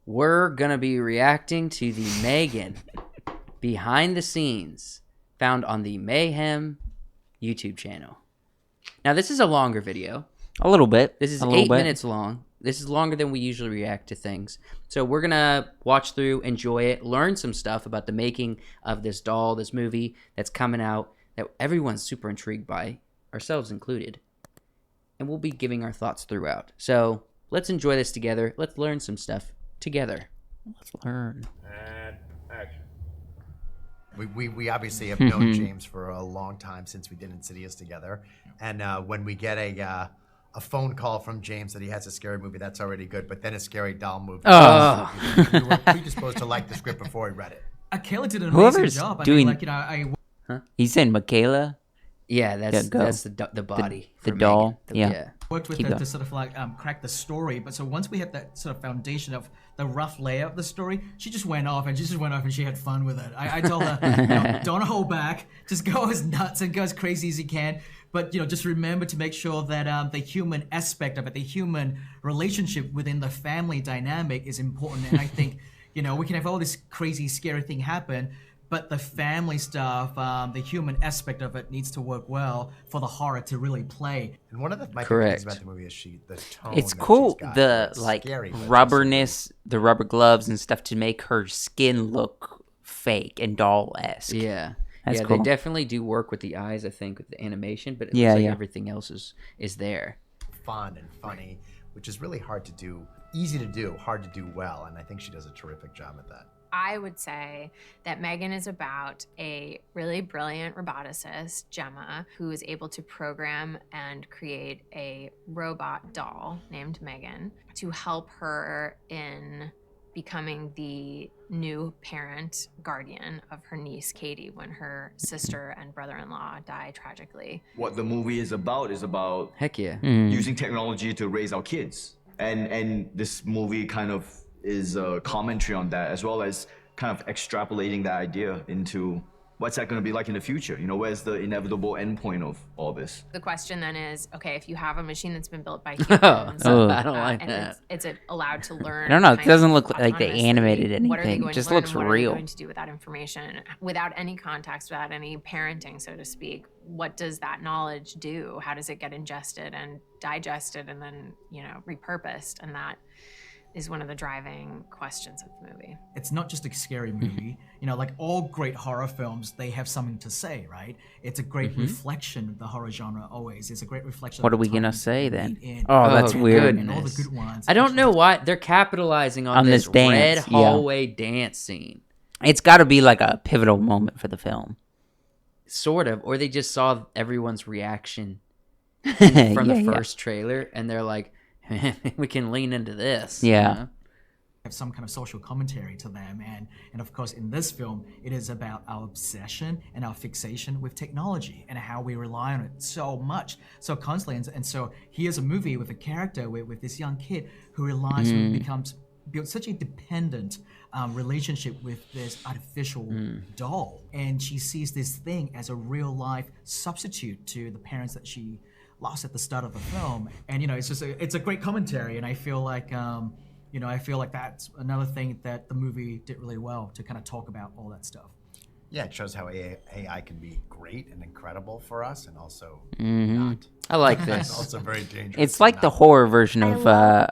we're going to be reacting to the M3GAN behind the scenes found on the Mayhem YouTube channel. Now, this is a longer video. A little bit. This is 8 minutes long. This is longer than we usually react to things. So we're going to watch through, enjoy it, learn some stuff about the making of this doll, this movie that's coming out that everyone's super intrigued by, ourselves included. And we'll be giving our thoughts throughout. So let's enjoy this together. Let's learn some stuff together. Let's learn. And action. We obviously have known James for a long time since we did Insidious together. And when we get a phone call from James that he has a scary movie, that's already good. But then a scary doll movie. Oh. We were predisposed to like the script before we read it. Kayla did an amazing Whoever's job. doing- I mean, He's saying Michaela. Yeah, that's go. that's the body. The for doll. M3GAN. Yeah. worked with Keep her going. to sort of like crack the story. But so once we had that sort of foundation of the rough layout of the story, she just went off and she had fun with it. I told her, don't hold back, just go as nuts and go as crazy as you can. But just remember to make sure that the human aspect of it, the human relationship within the family dynamic is important. And I think we can have all this crazy, scary thing happen, but the family stuff, the human aspect of it needs to work well for the horror to really play. And one of my favorite Correct. things about the movie is the tone. It's that cool, she's got. the It's like scary, but rubberness, the rubber gloves and stuff to make her skin look fake and doll-esque. Yeah. That's yeah, cool. they definitely do work with the eyes, I think, with the animation, but it Yeah, looks like yeah. everything else is there. fun and funny, which is really hard to do, easy to do, hard to do well. And I think she does a terrific job at that. I would say that M3GAN is about a really brilliant roboticist, Gemma, who is able to program and create a robot doll named M3GAN to help her in becoming the new parent guardian of her niece Katie when her sister and brother-in-law die tragically. What the movie is about Heck yeah. using technology to raise our kids. And this movie kind of is a commentary on that, as well as kind of extrapolating that idea into what's that going to be like in the future? Where's the inevitable endpoint of all this? The question then is, okay, if you have a machine that's been built by humans, I don't like and that. it's allowed to learn. I don't know, it kind doesn't of look like they autonomously, animated what are they anything. going It just to learn looks and what are they real. going to do with that information without any context, without any parenting, so to speak? What does that knowledge do? How does it get ingested and digested and then, repurposed? And that is one of the driving questions of the movie. It's not just a scary movie. Like all great horror films, they have something to say, right? It's a great reflection of the horror genre always. It's a great reflection What of are the we gonna times say that then? we meet in. Oh, that's weird. And all the goodness. good ones. I don't know why they're capitalizing on this this red dance, yeah. hallway dance scene. It's got to be like a pivotal moment for the film. Sort of. Or they just saw everyone's reaction from Yeah, the yeah. first trailer and they're like, we can lean into this. Yeah. have some kind of social commentary to them, and of course in this film it is about our obsession and our fixation with technology and how we rely on it so much, so constantly, and so here's a movie with a character with this young kid who relies on, builds such a dependent relationship with this artificial doll, and she sees this thing as a real life substitute to the parents that she lost at the start of the film. And it's a great commentary, and I feel like that's another thing that the movie did really well, to kind of talk about all that stuff. Yeah, it shows how AI can be great and incredible for us, and also not. I like It's this. also very dangerous. It's like the horror version of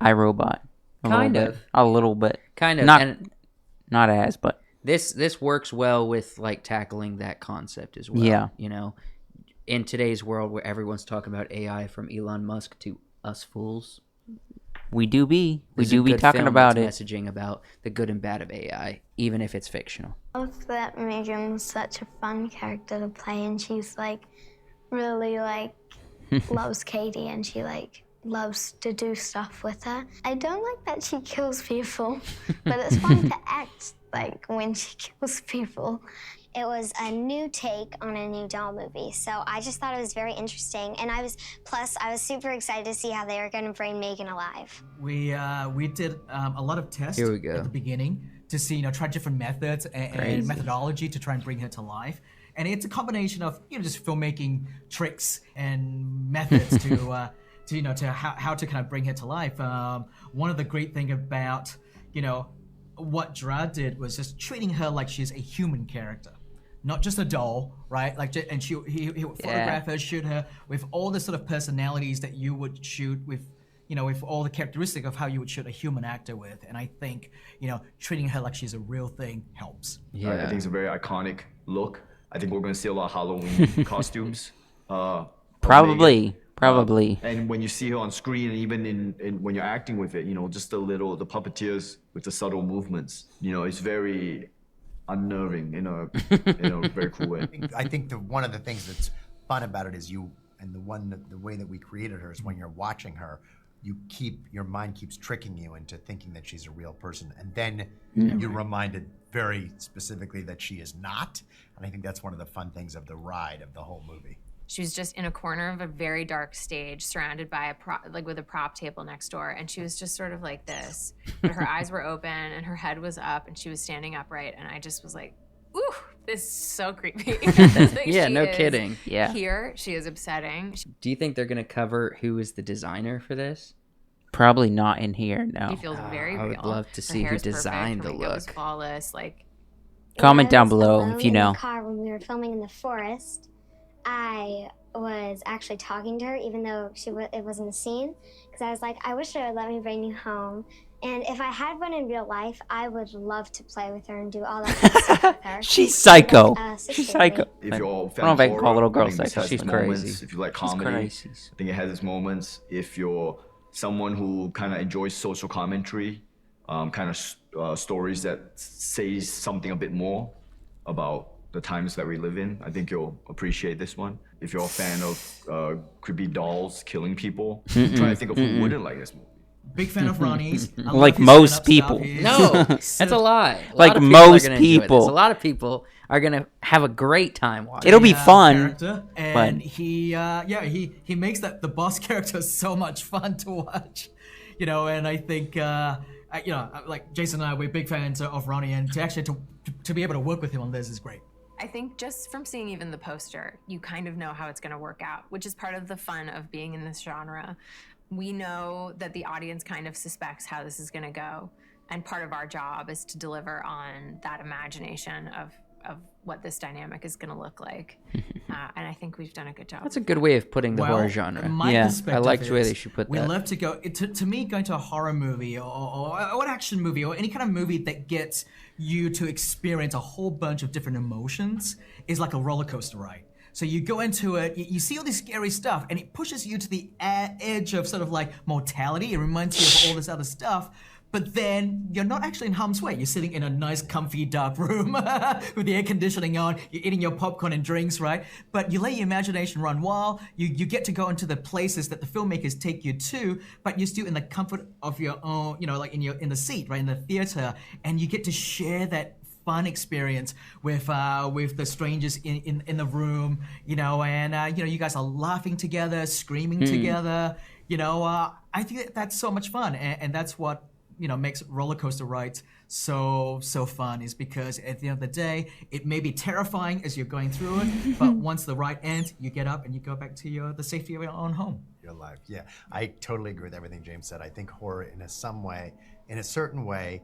iRobot. Kind of. A little bit. Kind of. Not, And not as, but this works well with like tackling that concept as well. Yeah. In today's world where everyone's talking about AI, from Elon Musk to us fools. we do be This is a good talking film about that's it. messaging about the good and bad of AI, even if it's fictional. I love that M3GAN was such a fun character to play, and she's really loves Katie, and she loves to do stuff with her. I don't like that she kills people, but it's fun to act when she kills people. It was a new take on a new doll movie, so I just thought it was very interesting, and I was super excited to see how they were going to bring M3GAN alive. We did a lot of tests Here we go. at the beginning to see, try different methods and methodology to try and bring her to life. And it's a combination of just filmmaking tricks and methods to how to kind of bring her to life. One of the great thing about you know, what Gerard did was just treating her like she's a human character, not just a doll, right? Like, and he would photograph her, shoot her with all the sort of personalities that you would shoot with, you know, with all the characteristics of how you would shoot a human actor with. And I think, you know, treating her like she's a real thing helps. I think it's a very iconic look. I think we're going to see a lot of Halloween costumes. Probably. And when you see her on screen, and even in when you're acting with it, you know, just the puppeteers with the subtle movements, you know, it's very unnerving in a very cool way. I think one of the things that's fun about it is the way that we created her is when you're watching her, your mind keeps tricking you into thinking that she's a real person, and then you're reminded very specifically that she is not. And I think that's one of the fun things of the ride of the whole movie. She was just in a corner of a very dark stage, surrounded by with a prop table next door, and she was just sort of like this, but her eyes were open and her head was up, and she was standing upright, and I just was like, "Ooh, this is so creepy." Yeah, no kidding. Yeah, here she is upsetting. Do you think they're gonna cover who is the designer for this? Probably not in here. No. She feels very real. I would love to see who designed the look. Was flawless. Like, comment down below if you know. In the car when we were filming in the forest, I was actually talking to her, even though it wasn't a scene, because I was like, I wish she would let me bring you home. And if I had one in real life, I would love to play with her and do all that kind of stuff with her. She's psycho. She's psycho. If you're I don't know if I can call little girl I think this psycho. has She's its moments. crazy. If you like comedy, I think it has its moments. If you're someone who kind of enjoys social commentary, kind of stories that say something a bit more about the times that we live in, I think you'll appreciate this one. If you're a fan of creepy dolls killing people, I'm trying to think of who wouldn't like this movie. Big fan of Ronnie's. Like most people. No, that's a lie. Like most people. A lot of people are gonna have a great time watching. It'll be fun. And he makes the boss character so much fun to watch, you know. And I think like Jason and I, we're big fans of Ronnie, and to be able to work with him on this is great. I think just from seeing even the poster, you kind of know how it's going to work out, which is part of the fun of being in this genre. We know that the audience kind of suspects how this is going to go, and part of our job is to deliver on that imagination of what this dynamic is going to look like. And I think we've done a good job. That's a good way of putting the horror genre. My I like the way they should put that. We love to go, to me, going to a horror movie or an action movie or any kind of movie that gets you to experience a whole bunch of different emotions is like a roller coaster ride. So you go into it, you see all this scary stuff, and it pushes you to the edge of sort of like mortality. It reminds you of all this other stuff. But then you're not actually in harm's way. You're sitting in a nice, comfy, dark room with the air conditioning on. You're eating your popcorn and drinks, right? But you let your imagination run wild. You get to go into the places that the filmmakers take you to, but you're still in the comfort of your own, you know, like in the seat, right, in the theater, and you get to share that fun experience with the strangers in the room, you know, and you know, you guys are laughing together, screaming together, you know. I think that's so much fun, and that's what, you know, makes roller coaster rides so fun, is because at the end of the day, it may be terrifying as you're going through it, but once the ride ends, you get up and you go back to the safety of your own home. Your life, yeah. I totally agree with everything James said. I think horror, in a certain way,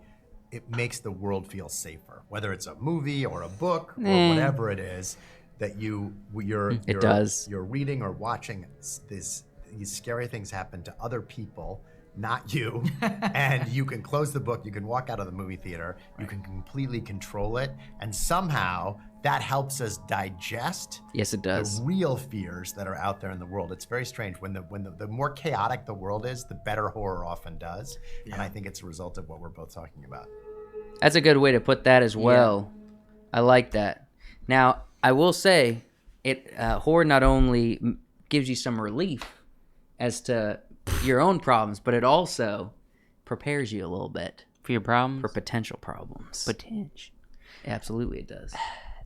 it makes the world feel safer. Whether it's a movie or a book or whatever it is that you're reading or watching, these scary things happen to other people, not you, and you can close the book, you can walk out of the movie theater, you can completely control it, and somehow that helps us digest the real fears that are out there in the world. It's very strange. When the more chaotic the world is, the better horror often does, and I think it's a result of what we're both talking about. That's a good way to put that as well. I like that. Now, I will say, horror not only gives you some relief as to your own problems, but it also prepares you a little bit for your problems, for potential problems. Absolutely, it does.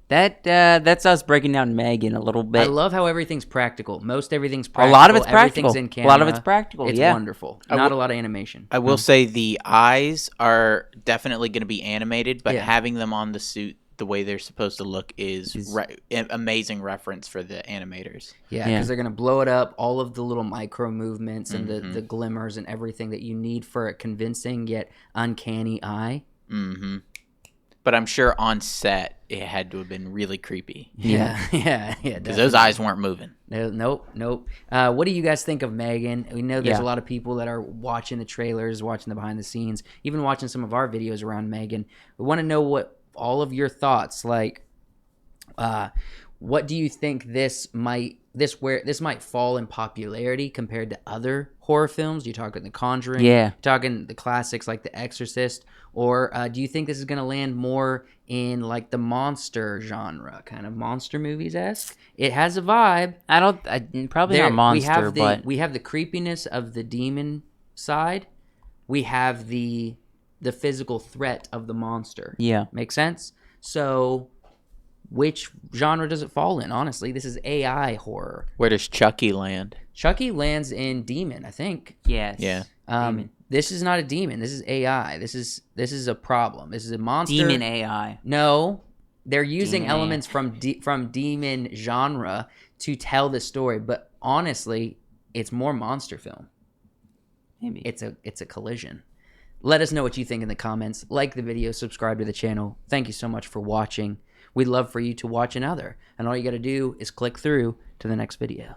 That's us breaking down M3GAN a little bit. I love how everything's practical. Most everything's practical. A lot of it's practical. Everything's in camera. A lot of it's practical. It's wonderful. Not a lot of animation. I will say the eyes are definitely going to be animated, but having them on the suit the way they're supposed to look is amazing reference for the animators. Yeah, because they're going to blow it up, all of the little micro movements and the glimmers and everything that you need for a convincing yet uncanny eye. Mm-hmm. But I'm sure on set it had to have been really creepy. Yeah. Because those eyes weren't moving. Nope. What do you guys think of M3GAN? We know there's a lot of people that are watching the trailers, watching the behind the scenes, even watching some of our videos around M3GAN. We want to know what all of your thoughts, like, what do you think this might fall in popularity compared to other horror films? You talking The Conjuring? Yeah. Talking the classics like The Exorcist? Or do you think this is going to land more in like the monster genre, kind of monster movies-esque? It has a vibe. Probably not monster, but we have the creepiness of the demon side. We have the physical threat of the monster. Yeah. Make sense? So which genre does it fall in? Honestly, this is AI horror. Where does Chucky land? Chucky lands in demon, I think. yes. Yeah. Demon. This is not a demon. This is AI. This is a problem. This is a monster. Demon AI. No, they're using Demon elements from demon genre to tell the story, but honestly, it's more monster film. Maybe. It's a collision. Let us know what you think in the comments. Like the video, subscribe to the channel. Thank you so much for watching. We'd love for you to watch another, and all you got to do is click through to the next video.